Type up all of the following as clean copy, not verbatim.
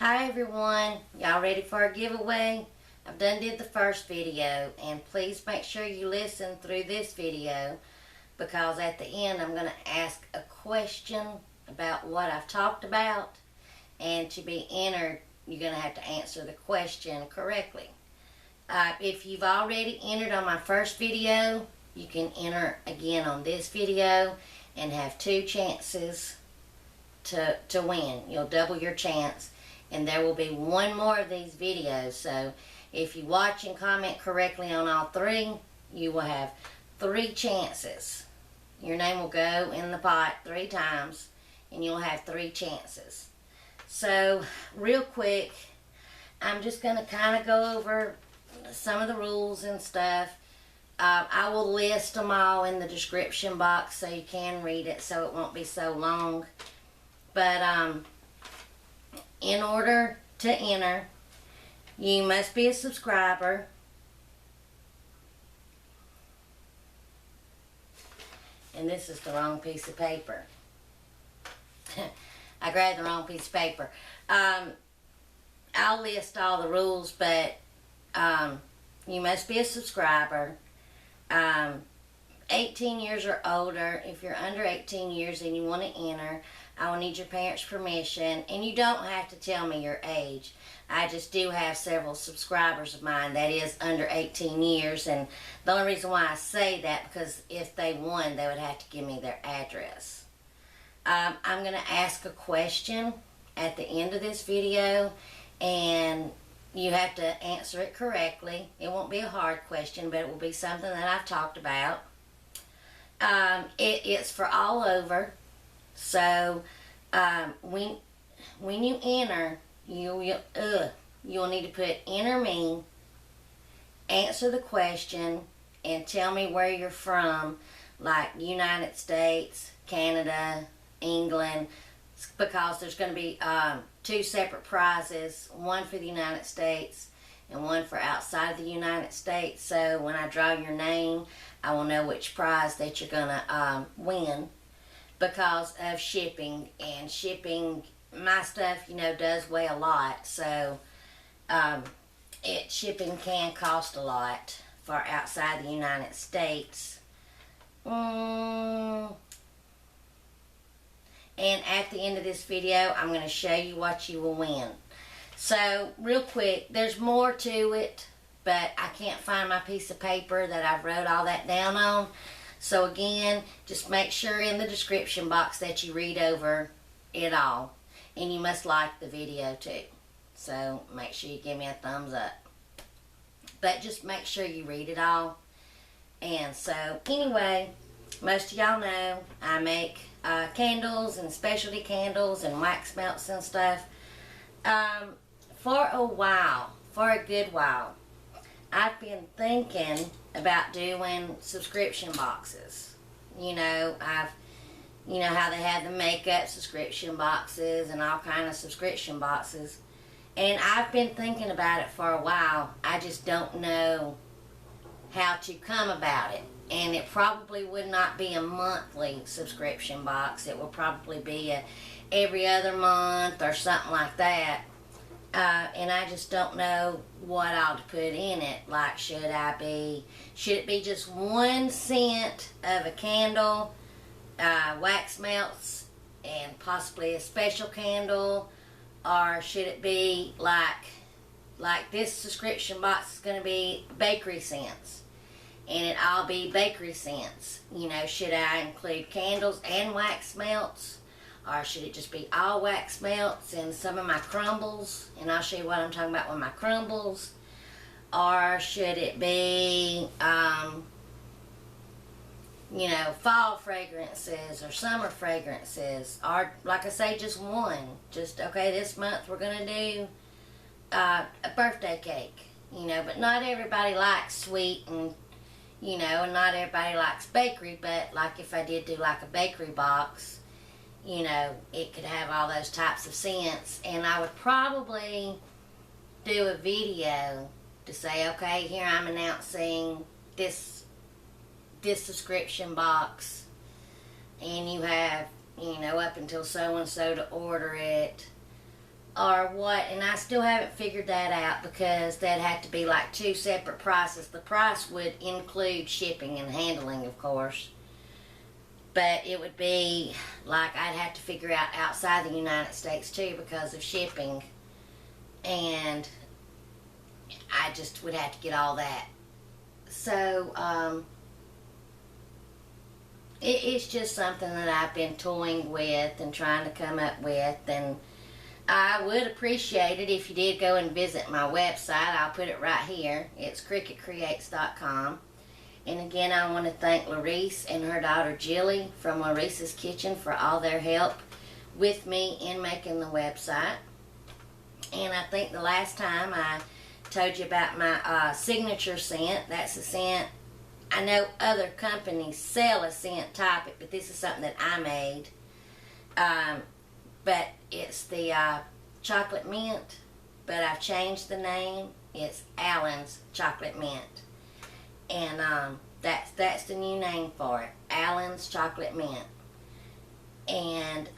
Hi everyone, y'all ready for a giveaway? I've did the first video, and please make sure you listen through this video because at the end I'm going to ask a question about what I've talked about, and to be entered you're going to have to answer the question correctly. If you've already entered on my first video, you can enter again on this video and have 2 chances to win. You'll double your chance. And there will be 1 more of these videos. So if you watch and comment correctly on all 3, you will have 3 chances. Your name will go in the pot 3 times, and you'll have 3 chances. So real quick, I'm just going to kind of go over some of the rules and stuff. I will list them all in the description box so you can read it, so it won't be so long. But in order to enter, you must be a subscriber. And this is the wrong piece of paper. I grabbed the wrong piece of paper. I'll list all the rules, but you must be a subscriber. 18 years or older. If you're under 18 years and you want to enter, I will need your parents' permission, and you don't have to tell me your age. I just do have several subscribers of mine that is under 18 years, and the only reason why I say that because if they won, they would have to give me their address. I'm going to ask a question at the end of this video, and you have to answer it correctly. It won't be a hard question, but it will be something that I've talked about. It's for all over. So when you enter, you'll need to put enter me, answer the question, and tell me where you're from, like United States, Canada, England, because there's going to be 2 separate prizes, one for the United States and one for outside of the United States. So when I draw your name, I will know which prize that you're going to win. Because of shipping, and shipping, my stuff, does weigh a lot, so shipping can cost a lot for outside the United States. And at the end of this video, I'm going to show you what you will win. So, real quick, there's more to it, but I can't find my piece of paper that I wrote all that down on. So again, just make sure in the description box that you read over it all. And you must like the video too. So make sure you give me a thumbs up. But just make sure you read it all. And so anyway, most of y'all know I make candles and specialty candles and wax melts and stuff. For a good while, I've been thinking about doing subscription boxes. You know how they have the makeup subscription boxes and all kind of subscription boxes. And I've been thinking about it for a while. I just don't know how to come about it. And it probably would not be a monthly subscription box. It will probably be a every other month or something like that. And I just don't know what I'll put in it. Like, should it be just 1 scent of a candle, wax melts, and possibly a special candle? Or should it be like this subscription box is going to be bakery scents, and it all be bakery scents? Should I include candles and wax melts? Or should it just be all wax melts and some of my crumbles? And I'll show you what I'm talking about with my crumbles. Or should it be, fall fragrances or summer fragrances? Or, like I say, just one. Just, okay, this month we're going to do a birthday cake. But not everybody likes sweet and, and not everybody likes bakery. But, like, if I did do, like, a bakery box, it could have all those types of scents. And I would probably do a video to say, okay, here I'm announcing this subscription box, and you have, up until so and so to order it. or what, and I still haven't figured that out because that'd have to be like two separate prices. The price would include shipping and handling, of course, but it would be like I'd have to figure out outside the United States too because of shipping, and I just would have to get all that. So it's just something that I've been toying with and trying to come up with, and I would appreciate it if you did go and visit my website. I'll put it right here. It's cricketcreates.com. And again, I want to thank Larice and her daughter Jilly from Larice's Kitchen for all their help with me in making the website. And I think the last time I told you about my signature scent. That's a scent. I know other companies sell a scent type, but this is something that I made. But it's the chocolate mint, but I've changed the name. It's Allen's Chocolate Mint, and that's the new name for it, Allen's Chocolate Mint. And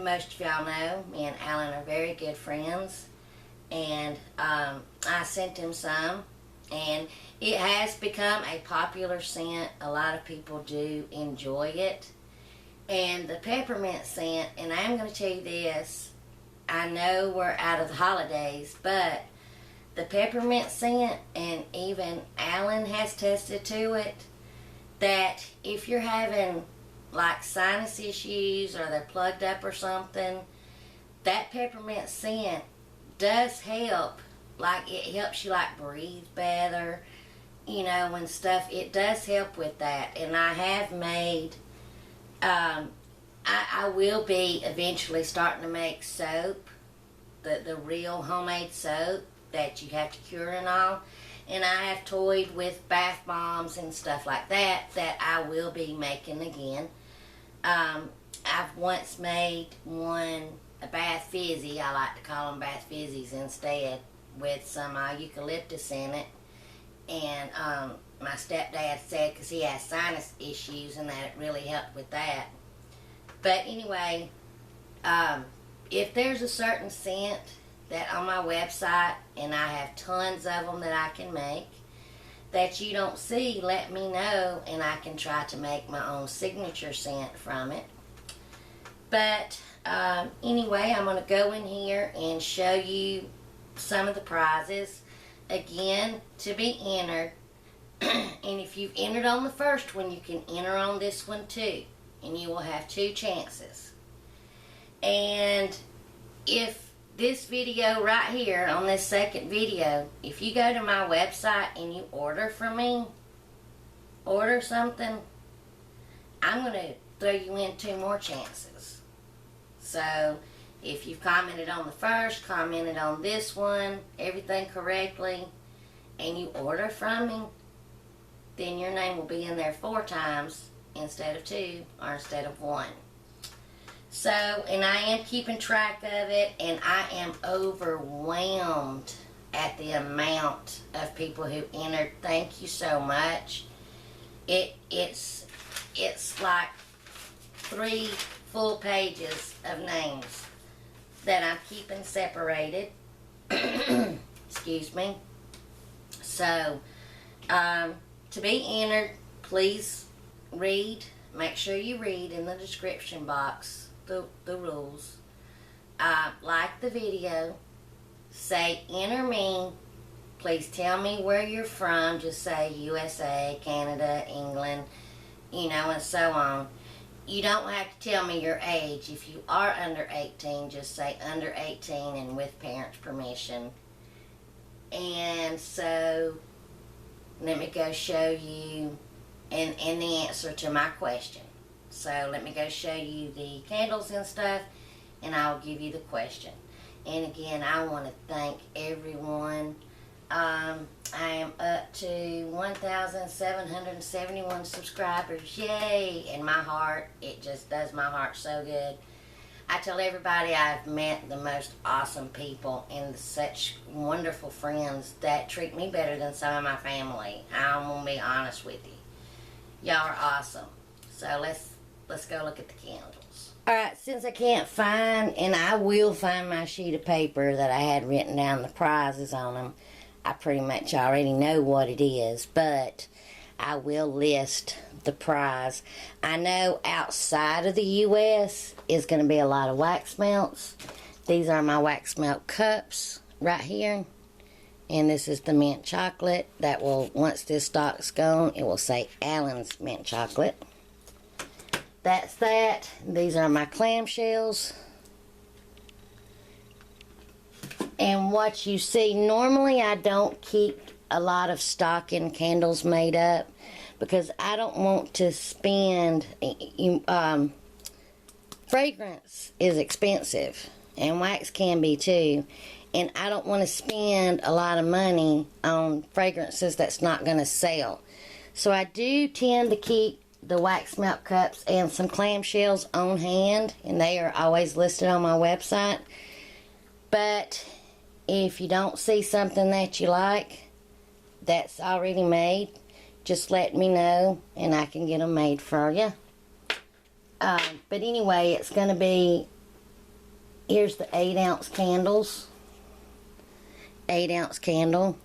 most of y'all know me and Allen are very good friends, and I sent him some, and it has become a popular scent. A lot of people do enjoy it. And the peppermint scent, and I'm going to tell you this, I know we're out of the holidays, but the peppermint scent, and even Alan has tested to it, that if you're having like sinus issues or they're plugged up or something, that peppermint scent does help. Like, it helps you like breathe better, you know, and stuff. It does help with that. And I have made I will be eventually starting to make soap, the real homemade soap that you have to cure and all. And I have toyed with bath bombs and stuff like that I will be making again. I've once made one, a bath fizzy. I like to call them bath fizzies instead, with some eucalyptus in it. And my stepdad said, because he has sinus issues, and that it really helped with that. But anyway, if there's a certain scent that on my website, and I have tons of them that I can make, that you don't see, let me know, and I can try to make my own signature scent from it. But anyway, I'm going to go in here and show you some of the prizes. Again, to be entered, and if you've entered on the first one, you can enter on this one too, and you will have 2 chances. And if this video right here, on this second video, if you go to my website and you order from me, order something, I'm going to throw you in 2 more chances. So if you've commented on the first, commented on this one, everything correctly, and you order from me, then your name will be in there 4 times instead of 2, or instead of 1. So, and I am keeping track of it, and I am overwhelmed at the amount of people who entered. Thank you so much. It's like 3 full pages of names that I'm keeping separated. Excuse me. So, to be entered, please read. Make sure you read in the description box the rules. Like the video. Say, enter me. Please tell me where you're from. Just say USA, Canada, England, you know, and so on. You don't have to tell me your age. If you are under 18, just say under 18 and with parents' permission. And so, let me go show you and the answer to my question. So, let me go show you the candles and stuff, and I'll give you the question. And again, I want to thank everyone. I am up to 1,771 subscribers. Yay! In my heart, it just does my heart so good. I tell everybody I've met the most awesome people and such wonderful friends that treat me better than some of my family. I'm going to be honest with you. Y'all are awesome. So let's go look at the candles. Alright, since I can't find, and I will find my sheet of paper that I had written down the prizes on them. I pretty much already know what it is, but I will list the prize. I know outside of the U.S. is going to be a lot of wax melts. These are my wax melt cups right here. And this is the mint chocolate that will, once this stock's gone, it will say Allen's mint chocolate. That's that. These are my clamshells. And what you see, normally I don't keep a lot of stocking candles made up because I don't want to spend, fragrance is expensive and wax can be too. And I don't want to spend a lot of money on fragrances that's not going to sell. So I do tend to keep the wax melt cups and some clamshells on hand, and they are always listed on my website. But if you don't see something that you like that's already made, just let me know and I can get them made for you. But anyway, it's going to be, here's the 8-ounce candles. 8-ounce candle.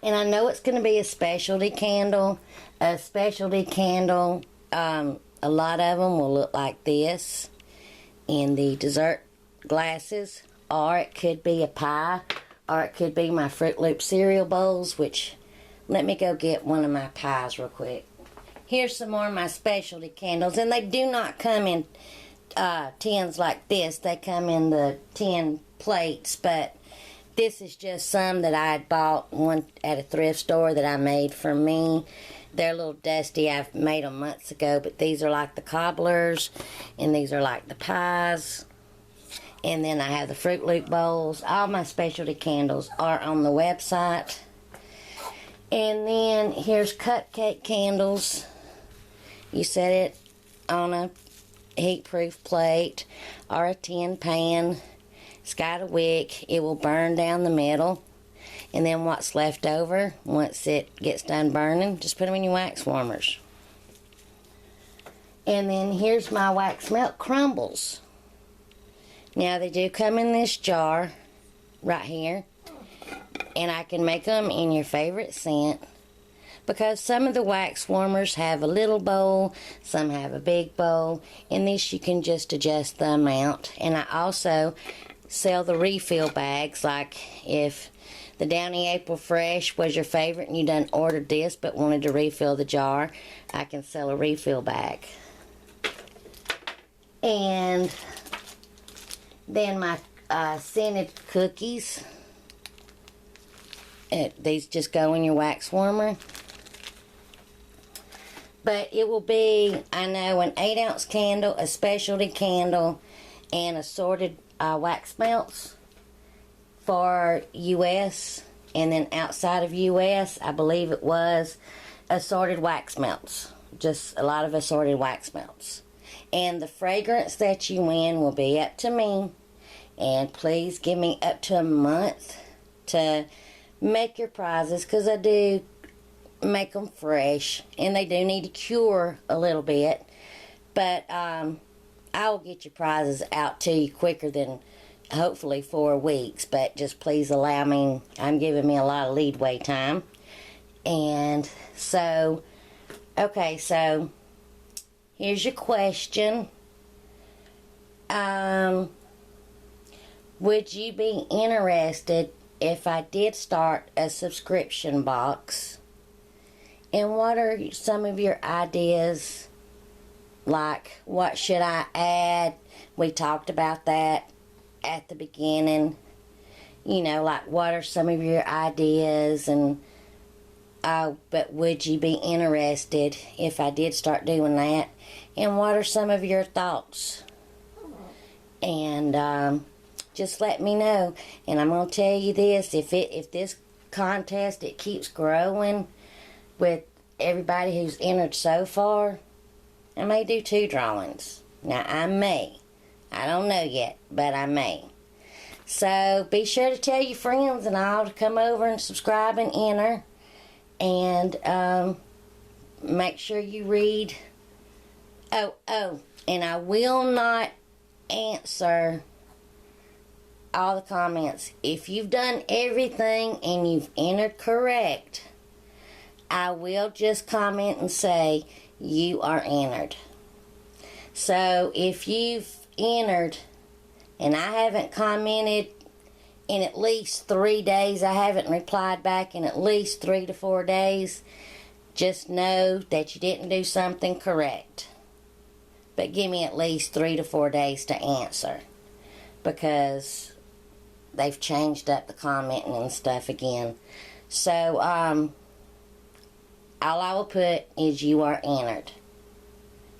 And I know it's going to be a specialty candle. A specialty candle, a lot of them will look like this in the dessert glasses, or it could be a pie, or it could be my Fruit Loop cereal bowls, which, let me go get one of my pies real quick. Here's some more of my specialty candles, and they do not come in tins like this. They come in the tin plates, but this is just some that I had bought one at a thrift store that I made for me. They're a little dusty. I've made them months ago, but these are like the cobblers, and these are like the pies. And then I have the Fruit Loop bowls. All my specialty candles are on the website. And then here's cupcake candles. You set it on a heat-proof plate or a tin pan. It's got a wick. It will burn down the middle. And then what's left over, once it gets done burning, just put them in your wax warmers. And then here's my wax melt crumbles. Now they do come in this jar right here. And I can make them in your favorite scent. Because some of the wax warmers have a little bowl, some have a big bowl. In this you can just adjust the amount. And I also sell the refill bags, like if the Downy April Fresh was your favorite and you done ordered this but wanted to refill the jar, I can sell a refill bag. And then my scented cookies. These just go in your wax warmer. But it will be, I know, an 8-ounce candle, a specialty candle, and assorted wax melts for U.S. And then outside of U.S., I believe it was assorted wax melts. Just a lot of assorted wax melts. And the fragrance that you win will be up to me. And please give me up to a month to make your prizes, because I do make them fresh. And they do need to cure a little bit. But I will get your prizes out to you quicker than hopefully 4 weeks, but just please allow me, I'm giving me a lot of leadway time. And so, okay, so here's your question. Would you be interested if I did start a subscription box? And what are some of your ideas? Like, what should I add? We talked about that at the beginning. You know, like, what are some of your ideas? And but would you be interested if I did start doing that? And what are some of your thoughts? And just let me know. And I'm going to tell you this, if this contest, it keeps growing with everybody who's entered so far, I may do 2 drawings. Now, I may. I don't know yet, but I may. So, be sure to tell your friends and all to come over and subscribe and enter. And make sure you read And I will not answer all the comments. If you've done everything and you've entered correct, I will just comment and say you are entered. So if you've entered and I haven't commented in at least 3 days, I haven't replied back in at least 3 to 4 days, just know that you didn't do something correct. But give me at least 3 to 4 days to answer, because they've changed up the commenting and stuff again. So, all I will put is you are entered.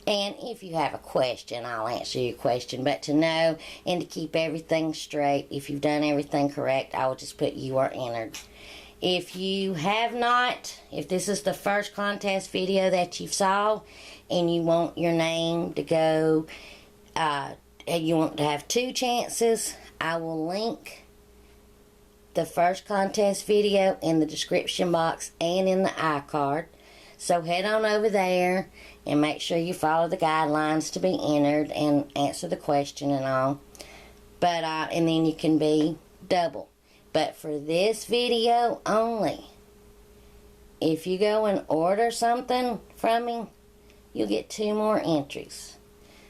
And if you have a question, I'll answer your question. But to know and to keep everything straight, if you've done everything correct, I will just put you are entered. If you have not, if this is the first contest video that you saw and you want your name to go, and you want to have 2 chances, I will link the first contest video in the description box and in the iCard. So head on over there and make sure you follow the guidelines to be entered and answer the question and all. But and then you can be double. But for this video only, if you go and order something from me, you'll get 2 more entries.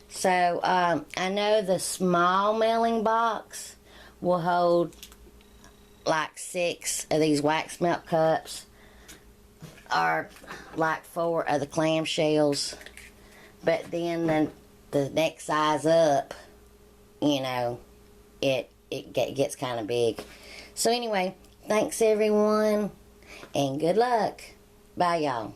So I know the small mailing box will hold like 6 of these wax melt cups, or like 4 of the clamshells. But then the next size up, you know, it gets kind of big. So anyway, thanks everyone, and good luck. Bye, y'all.